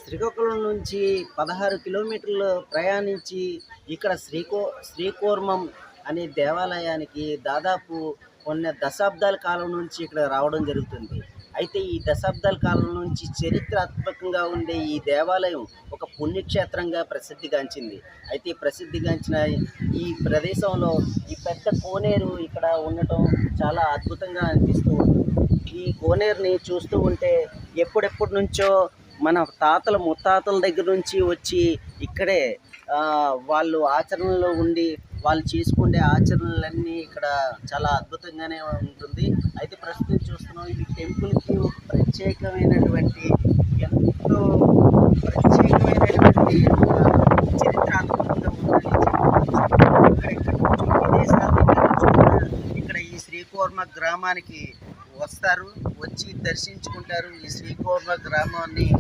శ్రీకాకుళం నుంచి 16 కిలోమీటర్లు ప్రయాణించి ఇక్కడ శ్రీకూర్మం అనే దేవాలయానికి దాదాపు కొన్ని దశాబ్దాల కాలం నుంచి ఇక్కడ రావడం జరుగుతుంది. అయితే ఈ దశాబ్దాల కాలం నుంచి చరిత్రాత్మకంగా ఉండే ఈ దేవాలయం ఒక పుణ్యక్షేత్రంగా ప్రసిద్ధిగాంచింది. అయితే ఈ ప్రసిద్ధిగాంచిన ఈ ప్రదేశంలో ఈ పెద్ద కోనేరు ఇక్కడ ఉండటం చాలా అద్భుతంగా అనిపిస్తూ ఉంటుంది. ఈ కోనేరుని చూస్తూ ఉంటే ఎప్పుడెప్పటి నుంచో మన తాతల ముత్తాతల దగ్గర నుంచి వచ్చి ఇక్కడే వాళ్ళు ఆచరణలో ఉండి వాళ్ళు చేసుకునే ఆచరణలన్నీ ఇక్కడ చాలా అద్భుతంగానే ఉంటుంది. అయితే ప్రస్తుతం చూస్తున్నాం ఈ టెంపుల్కి ఒక ప్రత్యేకమైనటువంటి ఎంతో ప్రత్యేకమైనటువంటి చరిత్రాత్మకంగా ఉందని చెప్పవచ్చు. ఇక్కడ విదేశాల దగ్గర నుంచి కూడా ఇక్కడ ఈ శ్రీకూర్మ గ్రామానికి వస్తారు, వచ్చి దర్శించుకుంటారు. ఈ శ్రీకూర్మ గ్రామాన్ని